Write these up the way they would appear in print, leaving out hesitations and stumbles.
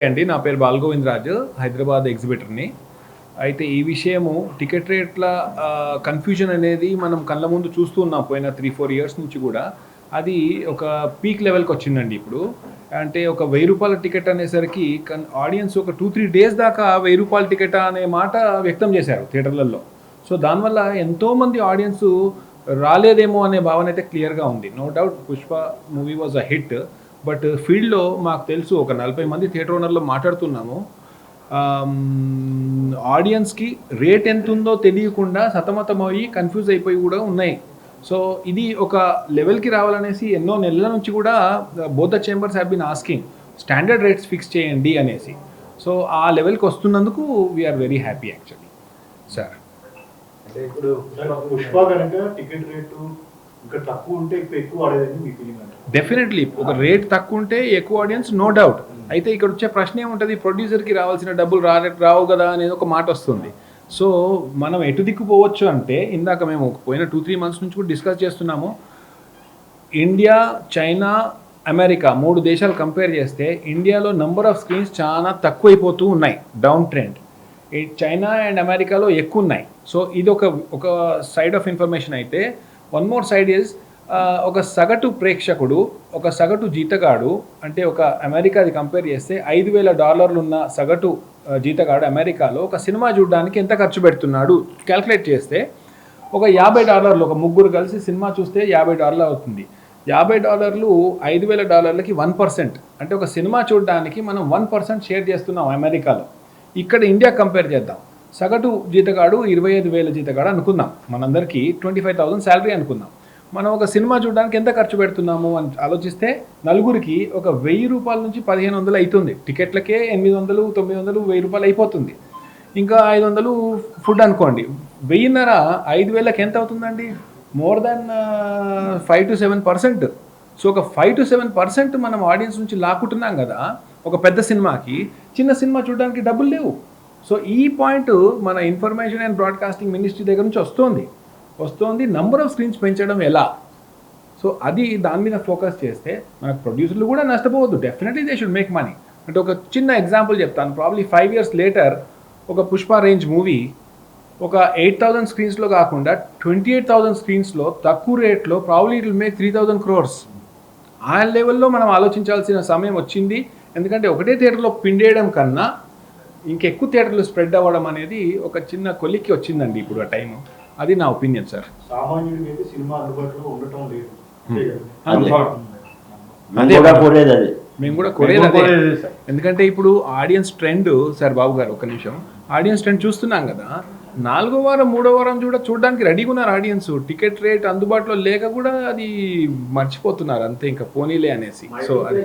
అండి నా పేరు బాలగోవిందరాజు హైదరాబాద్ ఎగ్జిబిటర్ని. అయితే ఈ విషయము టికెట్ రేట్ల కన్ఫ్యూజన్ అనేది మనం కళ్ళ ముందు చూస్తూ ఉన్నాం పోయిన 3-4 ఇయర్స్ నుంచి కూడా. అది ఒక పీక్ లెవెల్కి వచ్చిందండి ఇప్పుడు. అంటే ఒక ₹1000 టికెట్ అనేసరికి ఆడియన్స్ ఒక 2-3 డేస్ దాకా ₹1000 టికెటా అనే మాట వ్యక్తం చేశారు థియేటర్లలో. సో దానివల్ల ఎంతోమంది ఆడియన్స్ రాలేదేమో అనే భావన అయితే క్లియర్గా ఉంది. No doubt Pushpa movie was a hit. But ఫీల్డ్లో మాకు తెలుసు ఒక 40 మంది థియేటర్ ఓనర్లో మాట్లాడుతున్నాము. ఆడియన్స్కి రేట్ ఎంత ఉందో తెలియకుండా సతమతమయ్యి కన్ఫ్యూజ్ అయిపోయి కూడా ఉన్నాయి. సో ఇది ఒక లెవెల్కి రావాలనేసి ఎన్నో నెలల నుంచి కూడా both the chambers have been asking standard rates fix చేయండి అనేసి. సో ఆ లెవెల్కి వస్తున్నందుకు we are very happy actually sir. అంటే ఇప్పుడు పుష్ప కనుక టికెట్ రేటు ఇంకా తక్కువ ఉంటే ఎక్కువ ఆడేదని మీ ఫీలింగ్ అంటే డెఫినెట్లీ ఒక రేట్ తక్కువ ఉంటే ఎక్కువ ఆడియన్స్, నో డౌట్. అయితే ఇక్కడ వచ్చే ప్రశ్న ఏముంటుంది, ప్రొడ్యూసర్కి రావాల్సిన డబ్బులు రావు కదా అనేది ఒక మాట వస్తుంది. సో మనం ఎటు దిక్కుపోవచ్చు అంటే ఇందాక మేము పోయిన 2-3 మంత్స్ నుంచి కూడా డిస్కస్ చేస్తున్నాము. ఇండియా, చైనా, అమెరికా 3 దేశాలు కంపేర్ చేస్తే ఇండియాలో నెంబర్ ఆఫ్ స్క్రీన్స్ చాలా తక్కువైపోతూ ఉన్నాయి, డౌన్ ట్రెండ్. చైనా అండ్ అమెరికాలో ఎక్కువ ఉన్నాయి. సో ఇది ఒక సైడ్ ఆఫ్ ఇన్ఫర్మేషన్. అయితే వన్ మోర్ సైడ్ ఈజ్ ఒక సగటు ప్రేక్షకుడు, ఒక సగటు జీతగాడు, అంటే ఒక అమెరికాది కంపేర్ చేస్తే $5,000 ఉన్న సగటు జీతగాడు అమెరికాలో ఒక సినిమా చూడడానికి ఎంత ఖర్చు పెడుతున్నాడు క్యాల్కులేట్ చేస్తే ఒక $50, ఒక ముగ్గురు కలిసి సినిమా చూస్తే $50 అవుతుంది. $50 $5,000కి 1%. అంటే ఒక సినిమా చూడడానికి మనం 1% షేర్ చేస్తున్నాం అమెరికాలో. ఇక్కడ ఇండియా కంపేర్ చేద్దాం. సగటు జీతగాడు 25,000 జీతగాడు అనుకుందాం, మనందరికీ 25,000 శాలరీ అనుకుందాం. మనం ఒక సినిమా చూడడానికి ఎంత ఖర్చు పెడుతున్నాము అని ఆలోచిస్తే నలుగురికి ఒక ₹1,000 నుంచి 1,500 అవుతుంది. టికెట్లకే $800, $900, ₹1,000 అయిపోతుంది. ఇంకా 500 ఫుడ్ అనుకోండి. 1,500 5,000కి ఎంత అవుతుందండి? More than 5-7%. సో ఒక 5-7% మనం ఆడియన్స్ నుంచి లాక్కుంటున్నాం కదా ఒక పెద్ద సినిమాకి. చిన్న సినిమా చూడడానికి డబ్బులు లేవు. సో ఈ పాయింట్ మన ఇన్ఫర్మేషన్ అండ్ బ్రాడ్కాస్టింగ్ మినిస్ట్రీ దగ్గర నుంచి వస్తుంది. నంబర్ ఆఫ్ స్క్రీన్స్ పెంచడం ఎలా, సో అది దాని మీద ఫోకస్ చేస్తే మనకు ప్రొడ్యూసర్లు కూడా నష్టపోవద్దు. Definitely they should make money. అంటే ఒక చిన్న ఎగ్జాంపుల్ చెప్తాను. ప్రాబ్లీ 5 years లేటర్ ఒక పుష్ప రేంజ్ మూవీ ఒక 8,000 స్క్రీన్స్లో కాకుండా 28,000 స్క్రీన్స్లో తక్కువ రేట్లో probably it will make 3,000 crores. ఆ లెవెల్లో మనం ఆలోచించాల్సిన సమయం వచ్చింది. ఎందుకంటే ఒకటే థియేటర్లో పిండేయడం కన్నా ఇంకెక్కువ థియేటర్లు స్ప్రెడ్ అవ్వడం అనేది ఒక చిన్న కొలిక్కి వచ్చిందండి ఇప్పుడు ఆ టైము. అది నా ఒపీనియన్ సార్. సామాన్యుడికి సినిమా అందుబాటులో ఉండటం లేదు. మేము కూడా కోరేది అదే. ఎందుకంటే ఇప్పుడు ఆడియన్స్ ట్రెండ్ సార్, బాబు గారు ఒక్క నిమిషం, ఆడియన్స్ ట్రెండ్ చూస్తున్నాం కదా. 4వ వారం 3వ వారం చూడడానికి రెడీగా ఉన్నారు ఆడియన్స్. టికెట్ రేట్ అందుబాటులో లేక కూడా అది మర్చిపోతున్నారు అంతే, ఇంకా పోనీలే అనేసి. సో అది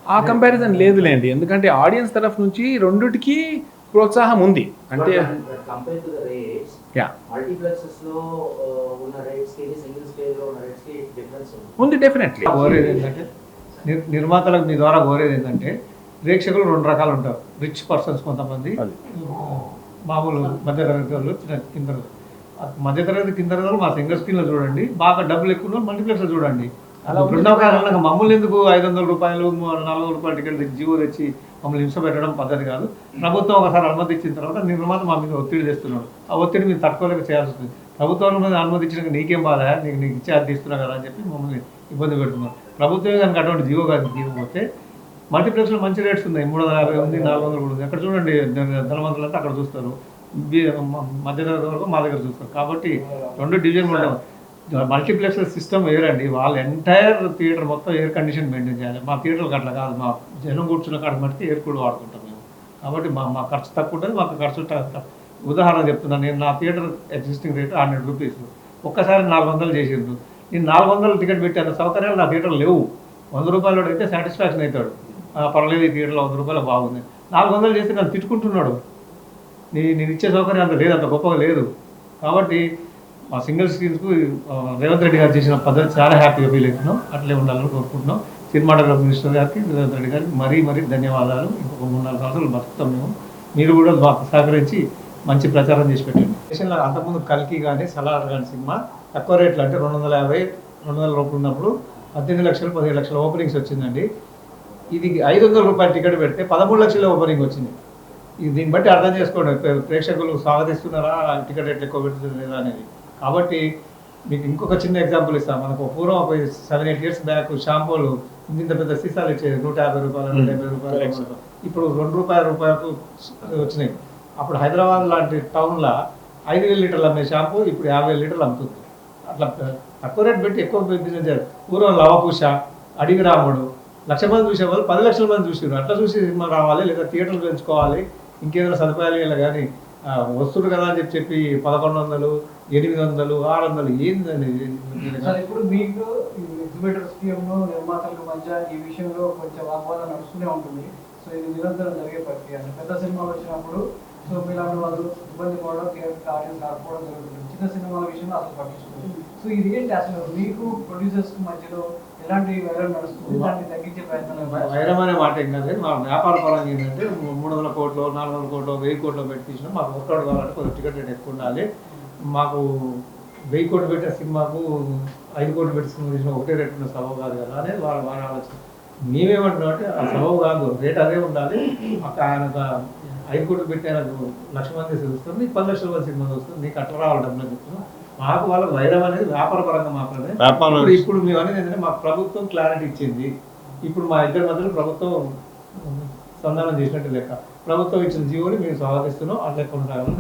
ఆ కంపారిజన్ లేదులేండి. ఎందుకంటే ఆడియన్స్ తరఫు నుంచి రెండిటికి ప్రోత్సాహం ఉంది. అంటే ఉంది డెఫినెట్లీ. కోరేది ఏంటంటే నిర్మాతలకు మీ ద్వారా కోరేది ఏంటంటే ప్రేక్షకులు 2 రకాలు ఉంటారు. రిచ్ పర్సన్స్ కొంతమంది, మామూలు మధ్యతరగతి వాళ్ళు, మధ్యతరగతి కింద మా సింగిల్ స్క్రీన్లో చూడండి. బాగా డబ్బులు ఎక్కువ మల్టీప్లెక్స్లో చూడండి. రెండవ కారణంగా మమ్మల్ని ఎందుకు ₹500, ₹400 టికెట్ జీవో తెచ్చి మమ్మల్ని హింస పెట్టడం పద్ధతి కాదు. ప్రభుత్వం ఒకసారి అనుమతి ఇచ్చిన తర్వాత నిర్మాత మా మీద ఒత్తిడి తెస్తున్నాడు. ఆ ఒత్తిడి మీరు తట్టుకోలేక చేయాల్సి వస్తుంది. ప్రభుత్వం మీద అనుమతి ఇచ్చినాక నీకేం బాధ, నీకు ఇచ్చే అది ఇస్తున్నా కదా అని చెప్పి మమ్మల్ని ఇబ్బంది పెడుతున్నారు. ప్రభుత్వమే కనుక అటువంటి జీవో కానీ తీయకపోతే మల్టీప్లెక్స్లో మంచి రేట్స్ ఉన్నాయి. 350 ఉంది, 400 కూడా ఉంది. అక్కడ చూడండి, ధనవంతులంతా అక్కడ చూస్తారు, మధ్యతరగతి వరకు మా దగ్గర చూస్తారు. కాబట్టి 2 డివిజన్ ఉండవు. మల్టీప్లెక్స్ సిస్టమ్ వేరండి. వాళ్ళ ఎంటైర్ థియేటర్ మొత్తం ఎయిర్ కండిషన్ మెయింటైన్ చేయాలి. మా థియేటర్కి అట్లా కాదు. మా జనం కూర్చున్న కాడ మట్టుకు ఎయిర్ కూల్ వాడుకుంటాం మేము. కాబట్టి మా ఖర్చు తక్కువ ఉంటుంది, మాకు ఖర్చు ఉదాహరణ చెప్తున్నాను. నేను నా థియేటర్ ఎగ్జిస్టింగ్ రేట్ ₹100. ఒక్కసారి 400 చేసిండ్రు. నేను 400 టికెట్ పెట్టాను. సౌకర్యాలు నా థియేటర్ లేవు. ₹100 అయితే సాటిస్ఫాక్షన్ అవుతాడు, పర్లేదు ఈ థియేటర్లో ₹100 బాగుంది. 400 చేస్తే నన్ను తిట్టుకుంటున్నాడు. నేను ఇచ్చే సౌకర్యం అంత లేదు, అంత గొప్పగా లేదు. కాబట్టి మా సింగిల్ స్క్రీన్స్కు రేవంత్ రెడ్డి గారు చేసిన పద్ధతి చాలా హ్యాపీగా ఫీల్ అవుతున్నాం. అట్లే ఉండాలని కోరుకుంటున్నాం. సినిమాటోగ్రఫీ మినిస్టర్ గారికి, రేవంత్ రెడ్డి గారికి మరీ ధన్యవాదాలు. ఇంకొక 3-4 సంవత్సరాలు బతుకుతాం మేము. మీరు కూడా మాకు సహకరించి మంచి ప్రచారం చేసి పెట్టండి. దేశంలో అంతకుముందు కల్కి కానీ సలార్ కానీ సినిమా తక్కువ రేట్లు అంటే 250 200 లోపల ఉన్నప్పుడు 18 లక్షలు 15 లక్షల ఓపెనింగ్స్ వచ్చిందండి. ఇది 500 రూపాయల టికెట్ పెడితే 13 లక్షల ఓపెనింగ్ వచ్చింది. ఇది దీన్ని బట్టి అర్థం చేసుకోండి ప్రేక్షకులు స్వాగతిస్తున్నారా, టికెట్ రేట్లు ఎక్కువ పెడుతున్నారా అనేది. కాబట్టి మీకు ఇంకొక చిన్న ఎగ్జాంపుల్ ఇస్తాను. మనకు పూర్వం ఒక 7-8 ఇయర్స్ బ్యాక్ షాంపూలు ఇంత పెద్ద సీసాలు ఇచ్చేది 150 రూపాయలు 150 రూపాయలు. ఇప్పుడు రూపాయలకు వచ్చినాయి. అప్పుడు హైదరాబాద్ లాంటి టౌన్లో 5,000 లీటర్లు అమ్మే షాంపూ ఇప్పుడు 50,000 లీటర్లు అమ్ముతుంది. అట్లా తక్కువ రేట్ పెట్టి ఎక్కువ బిజినెస్ చేయాలి. పూర్వం లవకుశ, అడిగి రాముడు 1,00,000 మంది చూసేవాళ్ళు 10 లక్షల మంది చూసారు. అట్లా చూసి సినిమా రావాలి, లేదా థియేటర్లు పెంచుకోవాలి, ఇంకేదైనా సదుపాయాలు ఇలా కానీ వస్తుడు కదా అని చెప్పి 1,100, 800, 600 ఏందని. సార్ ఇప్పుడు మీకు ఎగ్జిబిటర్స్ కి నిర్మాతలకు మధ్య ఈ విషయంలో కొంచెం వాగ్వాదం నడుస్తూనే ఉంటుంది. సో ఇది నిరంతరం జరిగే ప్రక్రియ. పెద్ద సినిమాలు వచ్చినప్పుడు సో మీలాంటి వాళ్ళు ఇబ్బంది పడడం, ఆడియన్స్ రాకపోవడం జరుగుతుంది. చిన్న సినిమాల విషయంలో అసలు పట్టించుకోండి. సో ఇది ఏంటి అసలు మీకు ప్రొడ్యూసర్స్ మధ్యలో ఎలాంటి వైరం నడుస్తుంది, దాన్ని తగ్గించే ప్రయత్నం? వైరం అనే మాట ఏం కాదు. మా వ్యాపార పరంగా ఏంటంటే 300 కోట్లు 400 కోట్లు 1000 కోట్లు పెట్టి తీసినా మాకు వర్కౌట్ కావాలంటే కొంచెం టికెట్ రేట్ ఎక్కువ ఉండాలి. మాకు 1000 కోట్లు పెట్టే సినిమాకు 5 కోట్లు పెట్టి సినిమా తీసిన ఒకటే రేట్ ఉన్న సభ కాదు కదా అనేది వాళ్ళ ఆలోచన. మేమేమంటున్నాం అంటే ఆ సభ కాదు, రేట్ అదే ఉండాలి. ఆయన 5 కోట్లు పెట్టి ఆయనకు 1,00,000 మంది చూస్తుంది, నీకు 10 లక్షల మంది సినిమా చూస్తుంది, నీకు అట్లా రావాలి డబ్బులు చెప్తున్నాం. మాకు వాళ్ళకి వైరం అనేది వ్యాపార పరంగా మాత్రమే. ఇప్పుడు మేము అనేది ఏంటంటే మాకు ప్రభుత్వం క్లారిటీ ఇచ్చింది. ఇప్పుడు మా ఇద్దరి మధ్యలో ప్రభుత్వం సంధానం చేసినట్టు లెక్క. ప్రభుత్వం ఇచ్చిన జీవోని మేము స్వాగతిస్తున్నాం. అట్లా కొనసాగాలని